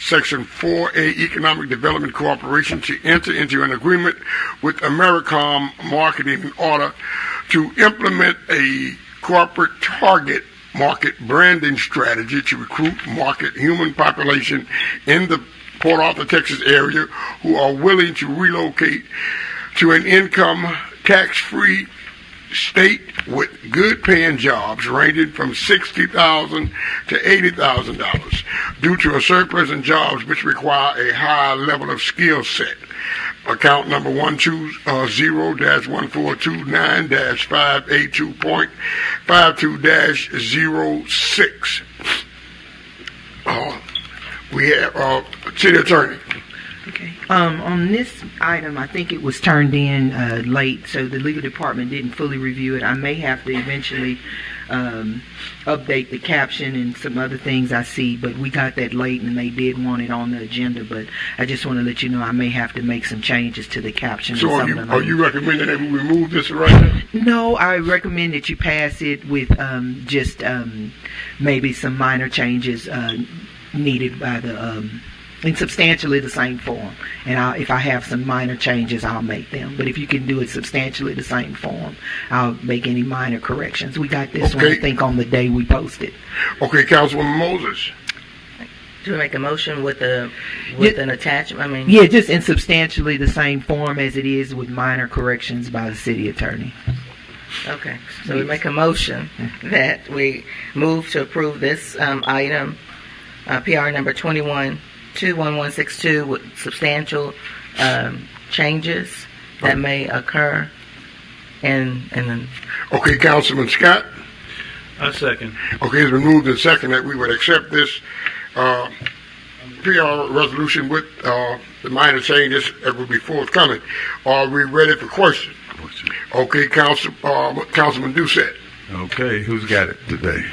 Section 4A Economic Development Corporation to enter into an agreement with Americom Marketing in order to implement a corporate target market branding strategy to recruit market human population in the Port Arthur, Texas area who are willing to relocate to an income tax-free state with good paying jobs ranging from $60,000 to $80,000 due to a surplus in jobs which require a high level of skill set. Account number 120-1429-582.52-06. We have City Attorney. Okay. On this item, I think it was turned in late, so the legal department didn't fully review it. I may have to eventually update the caption and some other things I see, but we got that late and they did want it on the agenda, but I just want to let you know I may have to make some changes to the caption. So are you recommending that we remove this right now? No, I recommend that you pass it with just maybe some minor changes needed by the in substantially the same form, and if I have some minor changes, I'll make them. But if you can do it substantially the same form, I'll make any minor corrections. We got this one, I think, on the day we posted. Okay, Councilwoman Moses. Do we make a motion with an attachment? I mean, yeah, just in substantially the same form as it is, with minor corrections by the city attorney. Okay, so we make a motion that we move to approve this item, PR number 21-21162, with substantial changes that may occur. And then. Okay, Councilman Scott. I second. Okay, it's been moved and second that we would accept this PR resolution with the minor changes that will be forthcoming. Are we ready for questions? Okay, Councilman Doucette. Okay, who's got it today?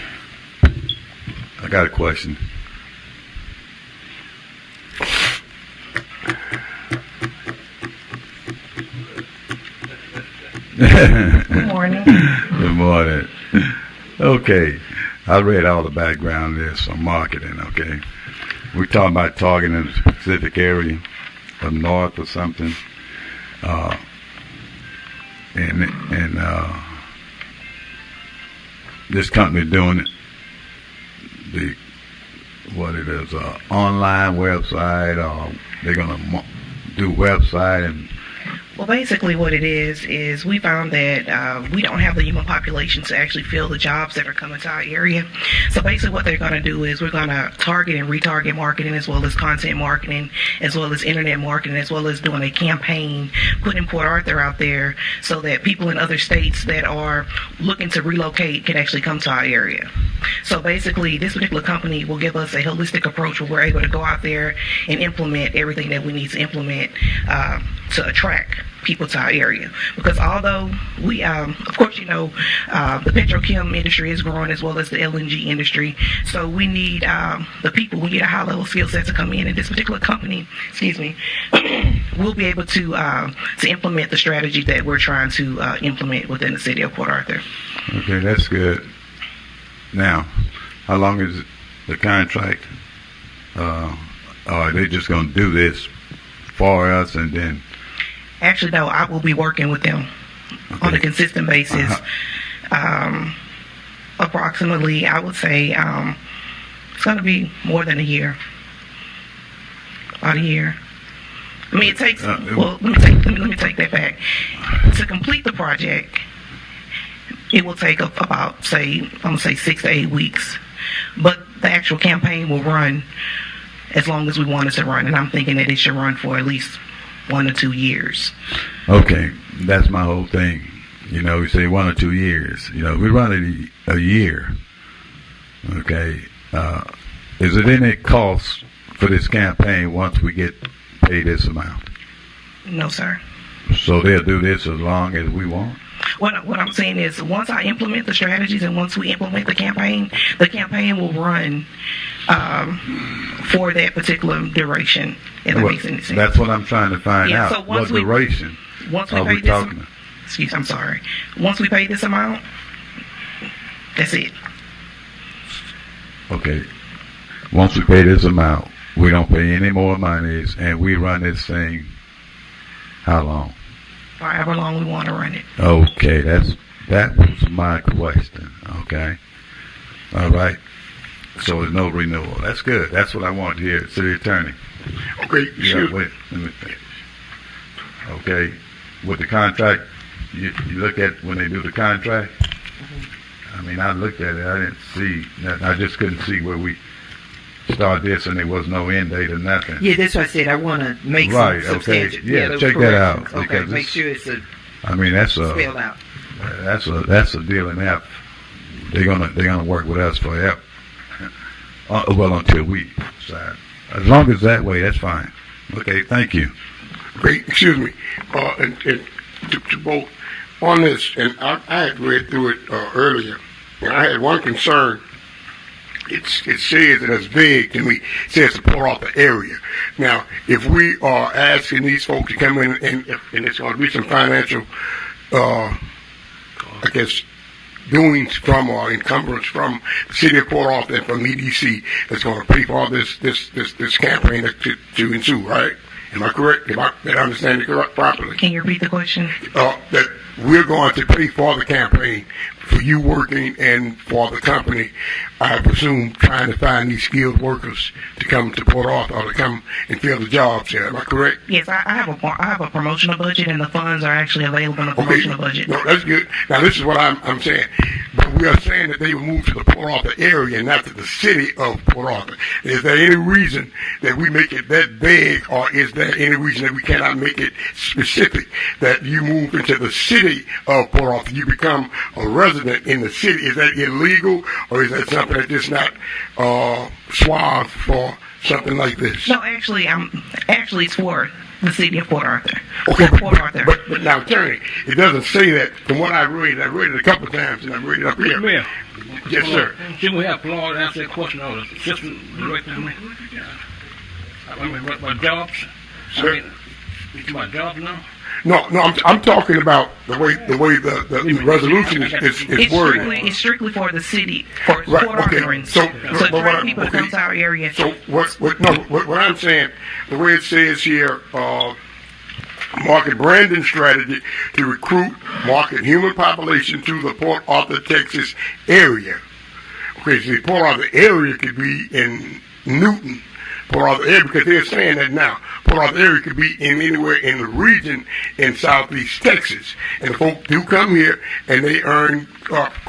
I got a question. Good morning. Good morning. Okay, I read all the background there, some marketing, okay? We're talking about targeting a specific area up north or something. And this company doing it, online website, or they're going to do website and. Well, basically what it is we found that we don't have the human population to actually fill the jobs that are coming to our area. So basically what they're going to do is we're going to target and retarget marketing, as well as content marketing, as well as internet marketing, as well as doing a campaign, putting Port Arthur out there so that people in other states that are looking to relocate can actually come to our area. So basically this particular company will give us a holistic approach where we're able to go out there and implement everything that we need to implement to attract people to our area. Because although we, of course, the petrochem industry is growing, as well as the LNG industry, so we need the people. We need a high level skill set to come in, and this particular company, will be able to implement the strategy that we're trying to implement within the city of Port Arthur. Okay, that's good. Now, how long is the contract? Are they just going to do this for us and then? Actually, no, I will be working with them on a consistent basis. Approximately, I would say it's going to be more than a year. About a year. I mean, it takes, let me take that back. To complete the project, it will take about, I'm going to say 6 to 8 weeks. But the actual campaign will run as long as we want it to run. And I'm thinking that it should run for at least 1 or 2 years. Okay, that's my whole thing. We say 1 or 2 years. We run it a year. Okay, is it any cost for this campaign once we get paid this amount? No, sir. So they'll do this as long as we want? What I'm saying is, once I implement the strategies and once we implement the campaign will run for that particular duration. If that makes any sense. That's what I'm trying to find out. So what duration are we talking about? I'm sorry. Once we pay this amount, that's it. Okay. Once we pay this amount, we don't pay any more monies, and we run this thing how long? However long we want to run it. Okay, that was my question. Okay, all right. So there's no renewal. That's good. That's what I want to hear, City Attorney. Okay, Yeah, wait. Let me finish. Okay, with the contract, you look at when they do the contract. I mean, I looked at it. I didn't see. I just couldn't see where we start this and there was no end date or nothing. Yeah, that's what I said. I want to make Right, some okay. substantial. Yeah, those check that out, corrections. Okay, because make it's- sure it's I mean, that's spelled out. that's a deal and a half. They're gonna work with us forever. Well, until we decide. As long as that way, that's fine. Okay, thank you. Great, excuse me, and to both on this, and I had read through it earlier, and I had one concern. It says that it's vague to me. It says to pour off the area. Now, if we are asking these folks to come in and it's going to be some financial, I guess, doings from or encumbrance from the city of Port Arthur and from EDC that's going to pay for all this campaign to ensue, right? Am I correct? Did I understand it correct properly? Can you repeat the question? That we're going to pay for the campaign for you working and for the company, I presume, trying to find these skilled workers to come to Port Arthur or to come and fill the jobs here. Am I correct? Yes, I have a promotional budget, and the funds are actually available in the promotional budget. No, that's good. Now, this is what I'm saying. But we are saying that they will move to the Port Arthur area and not to the city of Port Arthur. Is there any reason that we make it that vague, or is there any reason that we cannot make it specific, that you move into the city of Port Arthur, you become a resident in the city? Is that illegal, or is that something that's just not suave for something like this? No, actually, it's for the city of Port Arthur. Okay, For Port Arthur. but now, Attorney, it doesn't say that. From what I read it a couple of times, and I read it up here. Mayor. Yes, sir. Shouldn't we have Florida answer that question of the assistant director? I mean, what jobs? Sir? I mean, you talking about jobs now? No, I'm talking about the way the resolution is worded. It's strictly for the city, for Right, Port okay. Arthurans. So attract people to come to our area. So what I'm saying, the way it says here, market branding strategy to recruit, market human population to the Port Arthur, Texas area. Okay, so the Port Arthur area could be in Newton, Port Arthur area, because they're saying that now. Port Arthur area could be in anywhere in the region in southeast Texas. And the folks do come here and they earn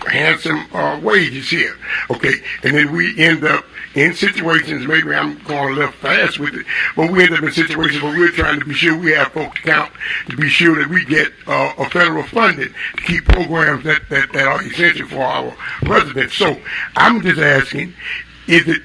handsome wages here. Okay, and then we end up in situations, maybe I'm going a little fast with it, but we end up in situations where we're trying to be sure we have folks count to be sure that we get a federal funding to keep programs that are essential for our residents. So I'm just asking, is it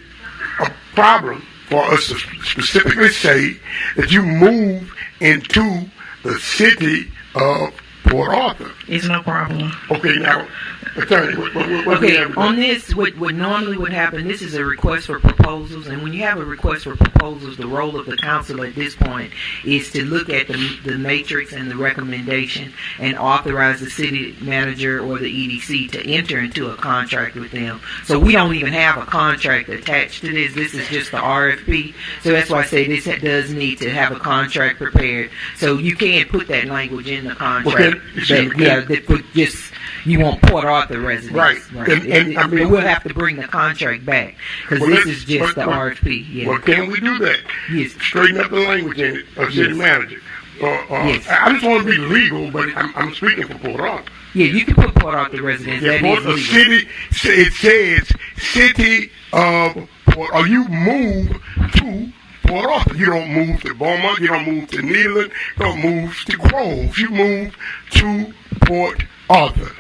a problem for us to specifically say that you move into the city of Port Arthur? It's no problem. Okay, now, Attorney, what do we Okay, have? on this, what normally would happen, this is a request for proposals, and when you have a request for proposals, the role of the council at this point is to look at the matrix and the recommendation and authorize the city manager or the EDC to enter into a contract with them. So we don't even have a contract attached to this. This is just the RFP. So that's why I say this does need to have a contract prepared. So you can't put that language in the contract. That put just, you want Port Arthur residents. Right. And I mean, we'll have to bring the contract back because this is just the RFP. Yeah. Well, can we do that? Yes. Straighten up the language in it, city manager. Yes. I just want to be legal, but I'm speaking for Port Arthur. Yeah, you can put Port Arthur residents. Yeah, That Port is Arthur legal. city. It says city of Port. Or you move to Port Arthur. You don't move to Beaumont. You don't move to Neyland. You don't move to Grove. You move to Port Arthur.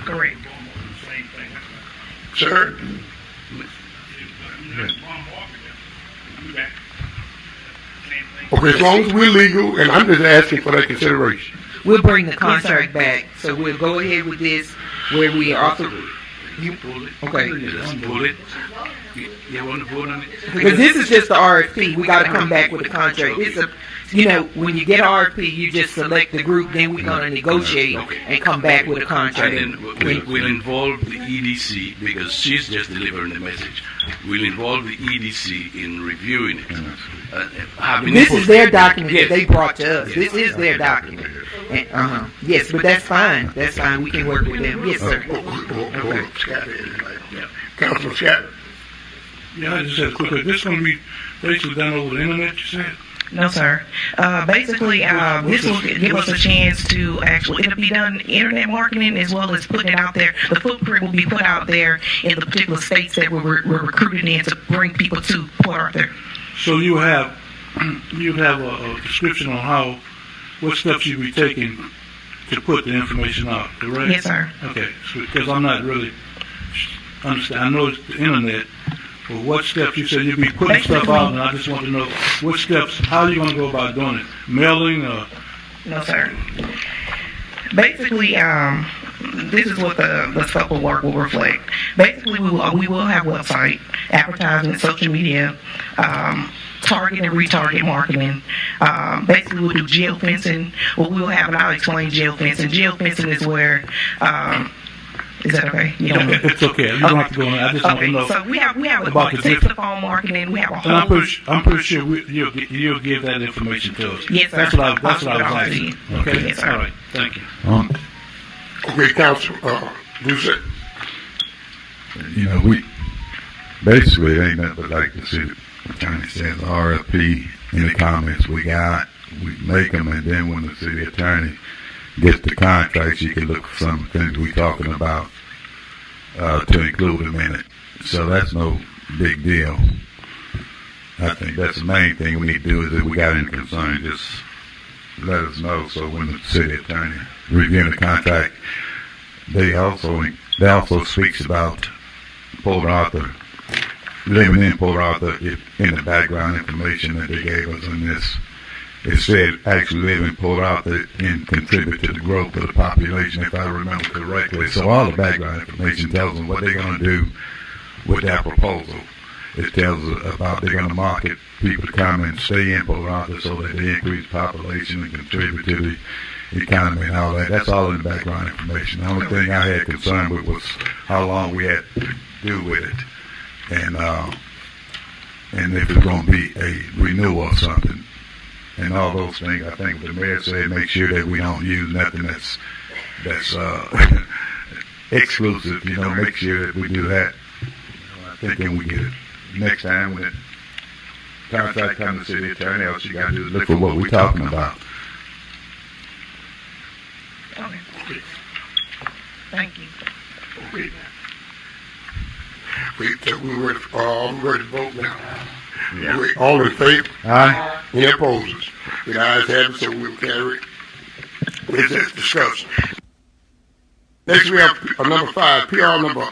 Correct. Sir? Okay, as long as we're legal, and I'm just asking for that consideration. We'll bring the contract back. So we'll go ahead with this where we author. You, okay. Pull it. You want to vote on it? Because this is just the RFP. We got to come back with a contract. It's a, when you get RFP, you just select the group, then we're going to negotiate and come back with a contract. And then we'll involve the EDC because she's just delivering the message. We'll involve the EDC in reviewing it. This is their document that they brought to us. This is their document. And, yes, but that's fine. That's fine. We can work with them. Yes, sir. Councilman Scott. Yeah, I just said quickly, this is going to be basically done over the internet, you said? No, sir. Basically, this will give us a chance to actually, it'll be done internet marketing as well as putting it out there. The footprint will be put out there in the particular states that we're recruited in to bring people to Port Arthur. So you have a description on what steps you'll be taking to put the information out, correct? Yes, sir. Okay, because I'm not really understand. I know it's the internet, but what steps you said you'll be putting stuff out, and I just want to know what steps. How are you going to go about doing it? Mailing? No, sir. Basically, this is what the scope of work will reflect. Basically, we will have website, advertisement, social media, target and retarget marketing. Basically, we'll do geofencing. What we'll have, and I'll explain geofencing. Geofencing is where is that okay? It's okay. You don't have to go on. I just want to know. So we have about text-to-phone marketing. We have a whole. And I'm pretty sure you'll give that information to us. Yes, sir. That's what I was asking. Okay. Yes, sir. All right. Thank you. Okay, Council. Bruce. We basically it ain't nothing but like the city attorney says, RFP in the comments we make them, and then when the city attorney gets the contracts, you can look for some things we're talking about to include them in it. So that's no big deal. I think that's the main thing we need to do is if we got any concern, just let us know. So when the city attorney reviewing the contract, they also speaks about Port Arthur, living in Port Arthur in the background information that they gave us on this. It said actually live in Port Arthur and contribute to the growth of the population, if I remember correctly. So all the background information tells them what they're going to do with that proposal. It tells us about they're going to market people to come and stay in Port Arthur so that they increase population and contribute to the economy and all that. That's all in the background information. The only thing I had concern with was how long we had to do with it, and if it's going to be a renewal or something. And all those things, I think the mayor said, make sure that we don't use nothing that's exclusive. Make sure that we do that. I think when we get it next time when the contract comes to city attorney, all you got to do is look for what we're talking about. Okay. Thank you. Okay. We're ready to vote now. Yeah. All in favor? Aye. Any opposers? The ayes have it, so we'll carry it. It's discussed. Next we have number 5, PR number